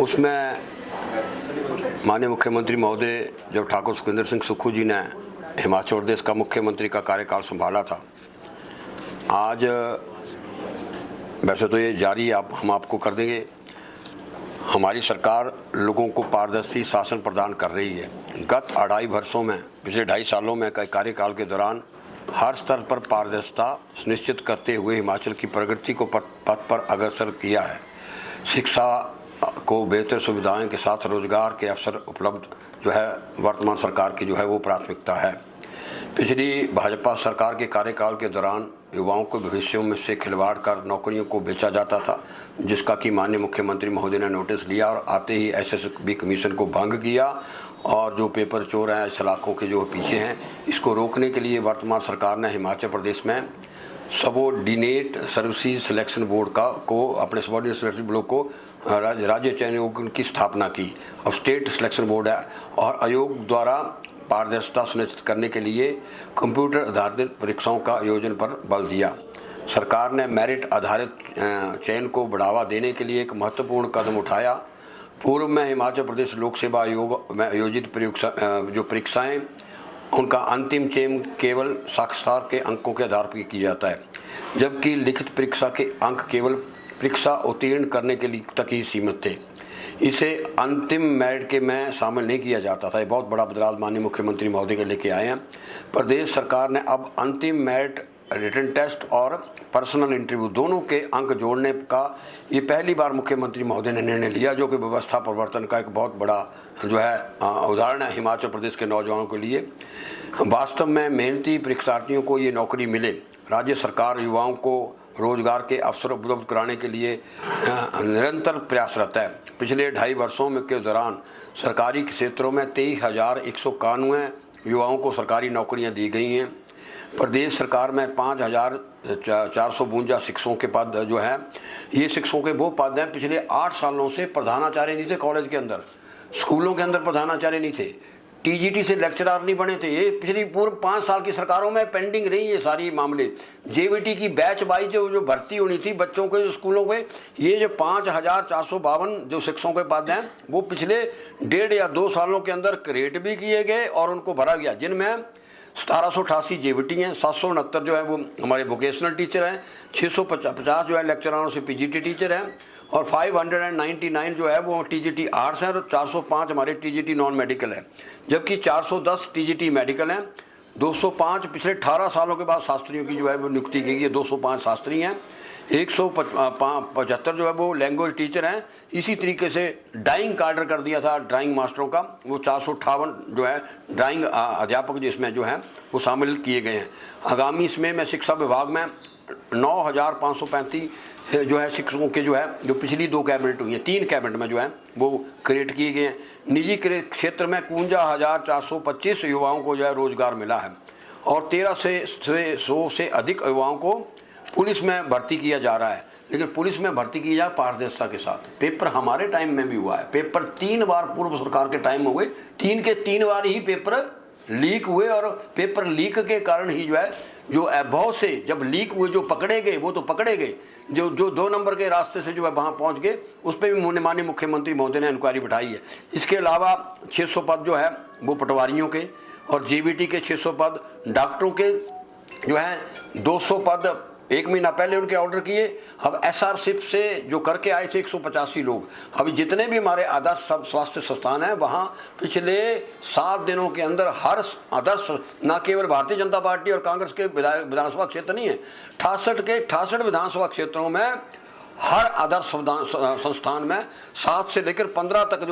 उसमें माननीय मुख्यमंत्री महोदय जब ठाकुर सुखविंदर सिंह सुक्खू जी ने हिमाचल प्रदेश का मुख्यमंत्री का कार्यकाल संभाला था, आज वैसे तो ये जारी हम आपको कर देंगे। हमारी सरकार लोगों को पारदर्शी शासन प्रदान कर रही है। गत 2.5 वर्षों में, पिछले 2.5 सालों में कार्यकाल के दौरान हर स्तर पर पारदर्शिता सुनिश्चित करते हुए हिमाचल की प्रगति को पथ पर अग्रसर किया है। शिक्षा को बेहतर सुविधाओं के साथ रोजगार के अवसर उपलब्ध वर्तमान सरकार की वो प्राथमिकता है। पिछली भाजपा सरकार के कार्यकाल के दौरान युवाओं को भविष्यों में से खिलवाड़ कर नौकरियों को बेचा जाता था, जिसका कि माननीय मुख्यमंत्री महोदय ने नोटिस लिया और आते ही एसएसबी कमीशन को भंग किया। और जो पेपर चोर हैं, सलाखों के जो पीछे हैं, इसको रोकने के लिए वर्तमान सरकार ने हिमाचल प्रदेश में सबॉर्डिनेट सर्विसेज सिलेक्शन बोर्ड को अपने सबॉर्डिनेट सिलेक्शन बोर्ड को राज्य चयन आयोग की स्थापना की। अब स्टेट सिलेक्शन बोर्ड है और आयोग द्वारा पारदर्शिता सुनिश्चित करने के लिए कंप्यूटर आधारित परीक्षाओं का आयोजन पर बल दिया। सरकार ने मेरिट आधारित चयन को बढ़ावा देने के लिए एक महत्वपूर्ण कदम उठाया। पूर्व में हिमाचल प्रदेश लोक सेवा आयोग में आयोजित परीक्षाएं, उनका अंतिम चयन केवल साक्षात्कार के अंकों के आधार पर किया जाता है, जबकि लिखित परीक्षा के अंक केवल परीक्षा उत्तीर्ण करने के लिए तक ही सीमित थे। इसे अंतिम मेरिट के में शामिल नहीं किया जाता था। ये बहुत बड़ा बदलाव माननीय मुख्यमंत्री महोदय के लेके आए हैं। प्रदेश सरकार ने अब अंतिम मेरिट, रिटन टेस्ट और पर्सनल इंटरव्यू दोनों के अंक जोड़ने का ये पहली बार मुख्यमंत्री महोदय ने निर्णय लिया, जो कि व्यवस्था परिवर्तन का एक बहुत बड़ा उदाहरण है हिमाचल प्रदेश के नौजवानों के लिए। वास्तव में मेहनती परीक्षार्थियों को ये नौकरी मिले। राज्य सरकार युवाओं को रोजगार के अवसर उपलब्ध कराने के लिए निरंतर प्रयासरत है। पिछले 2.5 वर्षों में के दौरान सरकारी क्षेत्रों में 23,191 युवाओं को सरकारी नौकरियां दी गई हैं। प्रदेश सरकार में 5,452 शिक्षकों के पद ये शिक्षकों के वो पद हैं। पिछले 8 सालों से प्रधानाचार्य नहीं थे कॉलेज के अंदर, स्कूलों के अंदर प्रधानाचार्य नहीं थे, टीजीटी से लेक्चरर नहीं बने थे। ये पिछली पूर्व 5 साल की सरकारों में पेंडिंग रही ये सारी मामले। जेवीटी की बैच वाइज जो भर्ती होनी थी बच्चों के जो स्कूलों में, ये जो 5,452 जो शिक्षकों के पद हैं वो पिछले 1.5 या 2 सालों के अंदर क्रिएट भी किए गए और उनको भरा गया, जिनमें 1788 जेवीटी हैं, 769 वो हमारे वोकेशनल टीचर हैं, 650 लेक्चररों से पीजीटी टीचर हैं और 599 वो टीजीटी आर्ट्स हैं और 405 हमारे टीजीटी नॉन मेडिकल है, जबकि 410 टीजीटी मेडिकल हैं। 205 पिछले 18 सालों के बाद शास्त्रियों की वो नियुक्ति की गई है। 205 शास्त्री हैं, 175 वो लैंग्वेज टीचर हैं। इसी तरीके से ड्राइंग का ऑर्डर कर दिया था ड्राइंग मास्टरों का, वो 458 ड्राइंग अध्यापक जिसमें वो शामिल किए गए हैं। आगामी इसमें मैं शिक्षा विभाग में 9,535 शिक्षकों के जो पिछली 2 कैबिनेट हुई हैं, 3 कैबिनेट में वो क्रिएट किए गए हैं। निजी क्षेत्र में 51,425 युवाओं को रोजगार मिला है और 1300 से अधिक युवाओं को पुलिस में भर्ती किया जा रहा है। लेकिन पुलिस में भर्ती की जाए पारदर्शिता के साथ। पेपर हमारे टाइम में भी हुआ है, पेपर 3 बार पूर्व सरकार के टाइम में हुए, 3 के 3 बार ही पेपर लीक हुए और पेपर लीक के कारण ही जो बहुत से जब लीक हुए जो पकड़े गए वो तो पकड़े गए, जो 2 नंबर के रास्ते से वहाँ पहुँच गए, उस पर भी माननीय मुख्यमंत्री महोदय ने इंक्वायरी बिठाई है। इसके अलावा 600 पद वो पटवारियों के और जेबीटी के 600 पद, डॉक्टरों के 200 पद 1 महीना पहले उनके ऑर्डर किए। अब एसआरशिप से जो करके आए थे 185 लोग। अभी जितने भी हमारे आदर्श स्वास्थ्य संस्थान हैं वहाँ पिछले 7 दिनों के अंदर हर आदर्श, न केवल भारतीय जनता पार्टी और कांग्रेस के विधानसभा क्षेत्र नहीं है, 68 के 68 विधानसभा क्षेत्रों में हर आदर्श संस्थान में 7 से लेकर 15 तक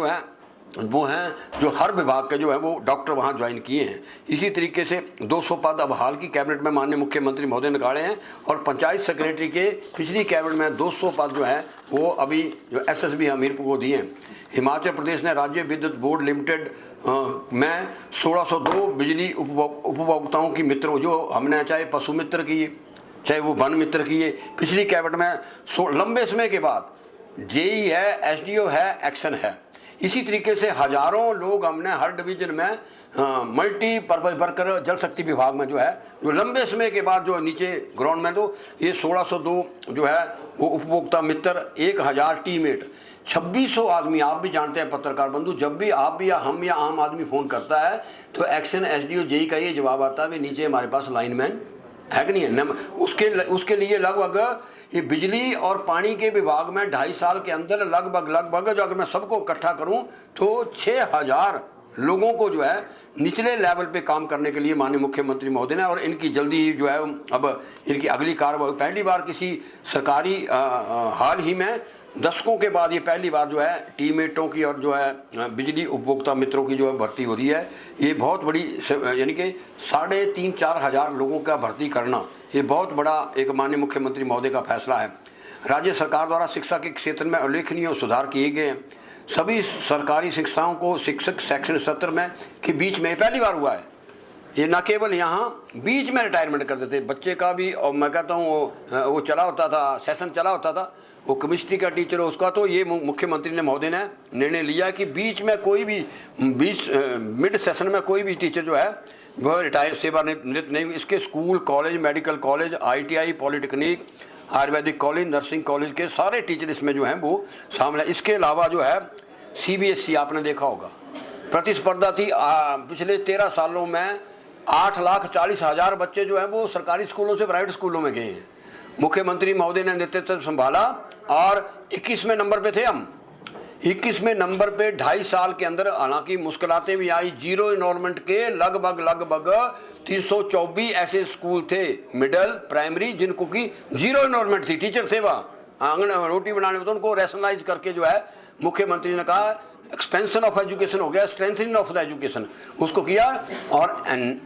वो हैं जो हर विभाग के वो डॉक्टर वहाँ ज्वाइन किए हैं। इसी तरीके से 200 पद अब हाल की कैबिनेट में माननीय मुख्यमंत्री महोदय ने निकाले हैं और पंचायत सेक्रेटरी के पिछली कैबिनेट में 200 पद वो अभी एसएसबी हमीरपुर को दिए हैं। हिमाचल प्रदेश ने राज्य विद्युत बोर्ड लिमिटेड में 1602 बिजली उपभोक्ताओं की मित्र जो हमने चाहे पशु मित्र किए चाहे वो वन मित्र किए, पिछली कैबिनेट में लंबे समय के बाद जेई है, एसडीओ है, एक्शन है। इसी तरीके से हजारों लोग हमने हर डिवीजन में मल्टीपर्पज वर्कर जल शक्ति विभाग में जो लंबे समय के बाद नीचे ग्राउंड में तो ये 1602 वो उपभोक्ता मित्र, 1000 टीमेट, 2600 आदमी, आप भी जानते हैं पत्रकार बंधु, जब भी आप भी या हम या आम आदमी फ़ोन करता है तो एक्शन एसडीओ जेई का ये जवाब आता है, नीचे हमारे पास लाइनमैन है कि नहीं है। उसके लिए लगभग ये बिजली और पानी के विभाग में 2.5 साल के अंदर लगभग जो अगर मैं सबको इकट्ठा करूं तो 6000 लोगों को जो है निचले लेवल पे काम करने के लिए माननीय मुख्यमंत्री महोदय ने, और इनकी जल्दी जो है अब इनकी अगली कार्रवाई पहली बार किसी सरकारी हाल ही में दशकों के बाद ये पहली बार जो है टीममेटों की और जो है बिजली उपभोक्ता मित्रों की जो है भर्ती हो रही है। ये बहुत बड़ी, यानी कि 3,500-4 हज़ार लोगों का भर्ती करना, ये बहुत बड़ा एक माननीय मुख्यमंत्री महोदय का फैसला है। राज्य सरकार द्वारा शिक्षा के क्षेत्र में उल्लेखनीय सुधार किए गए हैं। सभी सरकारी शिक्षाओं को शिक्षक शैक्षणिक सत्र में के बीच में पहली बार हुआ है। ये न केवल यहाँ बीच में रिटायरमेंट कर देते बच्चे का भी, और मैं कहता हूँ वो चला होता था, सेशन चला होता था, वो केमिस्ट्री का टीचर हो उसका, तो ये मुख्यमंत्री ने महोदय ने निर्णय लिया कि बीच में कोई भी मिड सेशन में कोई भी टीचर जो है वह रिटायर सेवानिवृत्त नहीं। इसके school, college, medical college, ITI, polytechnic, Ayurvedic college, nursing college के सारे टीचर इसमें जो हैं वो शामिल है। इसके अलावा जो है CBSE आपने देखा होगा, प्रतिस्पर्धा थी पिछले 13 सालों में 8,40,000 बच्चे जो हैं वो सरकारी स्कूलों से प्राइवेट स्कूलों में गए हैं। मुख्यमंत्री महोदय ने नेतृत्व संभाला और 21वें नंबर पे थे हम, 21वें नंबर पे 2.5 साल के अंदर। हालांकि मुश्किलातें भी आई, जीरो इनरोलमेंट के लगभग 324 ऐसे स्कूल थे मिडिल प्राइमरी जिनको की जीरो इनरोलमेंट थी, टीचर थे वहाँ आंगन रोटी बनाने में, तो उनको रैशनलाइज करके जो है मुख्यमंत्री ने कहा एक्सपेंशन ऑफ एजुकेशन हो गया, स्ट्रेंथनिंग ऑफ द एजुकेशन उसको किया। और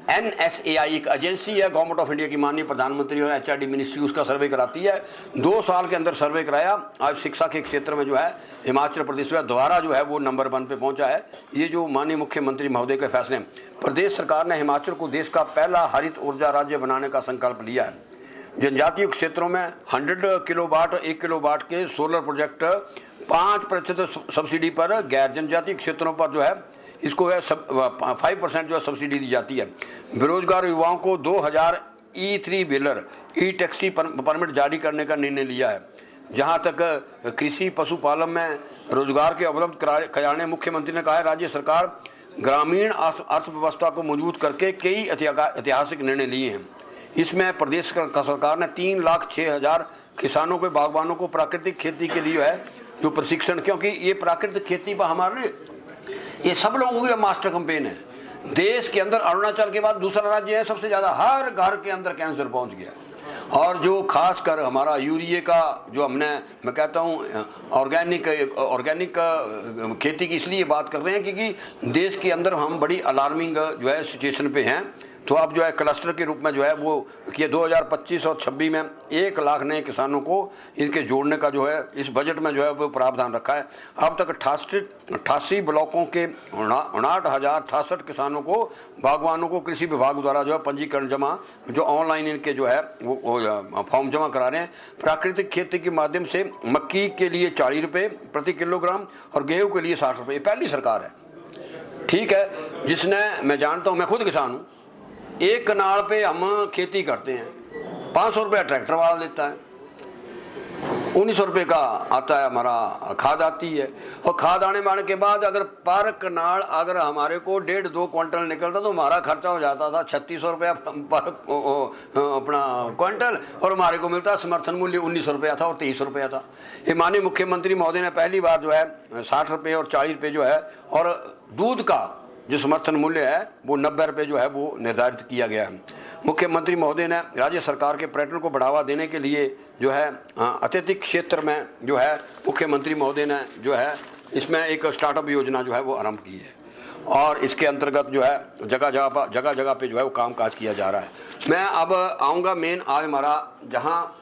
NSAI एक एजेंसी है गवर्नमेंट ऑफ इंडिया की, माननीय प्रधानमंत्री और HRD मिनिस्ट्री उसका सर्वे कराती है। 2 साल के अंदर सर्वे कराया, आज शिक्षा के क्षेत्र में जो है हिमाचल प्रदेश में दोबारा जो है वो नंबर 1 पे पहुंचा है। ये जो माननीय मुख्यमंत्री महोदय के फैसले, प्रदेश सरकार ने हिमाचल को देश का पहला हरित ऊर्जा राज्य बनाने का संकल्प लिया है। जनजातीय क्षेत्रों में 100 किलोवाट 1 किलोवाट के सोलर प्रोजेक्ट 5% सब्सिडी पर, गैर जनजातीय क्षेत्रों पर जो है इसको है 5% जो है सब्सिडी दी जाती है। बेरोजगार युवाओं को 2000 E3 व्हीलर टैक्सी परमिट जारी करने का निर्णय लिया है। जहां तक कृषि पशुपालन में रोजगार के उपलब्ध कराने, मुख्यमंत्री ने कहा है राज्य सरकार ग्रामीण अर्थव्यवस्था को मजबूत करके कई ऐतिहासिक निर्णय लिए हैं। इसमें प्रदेश सरकार ने 3,06,000 किसानों को, बागवानों को प्राकृतिक खेती के लिए है जो प्रशिक्षण, क्योंकि ये प्राकृतिक खेती पर हमारे ये सब लोगों की मास्टर कैंपेन है। देश के अंदर अरुणाचल के बाद दूसरा राज्य है सबसे ज़्यादा, हर घर के अंदर कैंसर पहुंच गया। और जो खासकर हमारा यूरिया का जो हमने, मैं कहता हूँ ऑर्गेनिक खेती की इसलिए बात कर रहे हैं क्योंकि देश के अंदर हम बड़ी अलार्मिंग जो है सिचुएशन पे हैं। तो अब जो है क्लस्टर के रूप में जो है वो कि 2025 और 26 में 1 लाख नए किसानों को इनके जोड़ने का जो है इस बजट में जो है वो प्रावधान रखा है। अब तक 88 ब्लॉकों के 59,068 किसानों को, बागवानों को कृषि विभाग द्वारा जो है पंजीकरण जमा जो ऑनलाइन इनके जो है वो फॉर्म जमा करा रहे हैं। प्राकृतिक खेती के माध्यम से मक्की के लिए 40 रुपये प्रति किलोग्राम और गेहूँ के लिए 60 रुपये। पहली सरकार है, ठीक है, जिसने, मैं जानता हूँ, मैं खुद किसान हूँ, 1 कनाल पे हम खेती करते हैं, 500 रुपया ट्रैक्टर वाला लेता है, 1900 रुपये का आता है हमारा खाद आती है। और खाद आने वाले के बाद अगर पर कनाल अगर हमारे को 1.5-2 क्विंटल निकलता तो हमारा खर्चा हो जाता था 3600 रुपया पर अपना क्विंटल, और हमारे को मिलता समर्थन मूल्य 1900 रुपया था और 2300 रुपया था। ये माननीय मुख्यमंत्री महोदय ने पहली बार जो है 60 रुपये और 40 रुपये जो है, और दूध का जो समर्थन मूल्य है वो 90 रुपये जो है वो निर्धारित किया गया है। मुख्यमंत्री महोदय ने राज्य सरकार के पर्यटन को बढ़ावा देने के लिए जो है अत्यधिक क्षेत्र में जो है मुख्यमंत्री महोदय ने जो है इसमें एक स्टार्टअप योजना जो है वो आरंभ की है, और इसके अंतर्गत जो है जगह जगह पे जो है वो कामकाज किया जा रहा है। मैं अब आऊँगा मेन, आज हमारा जहाँ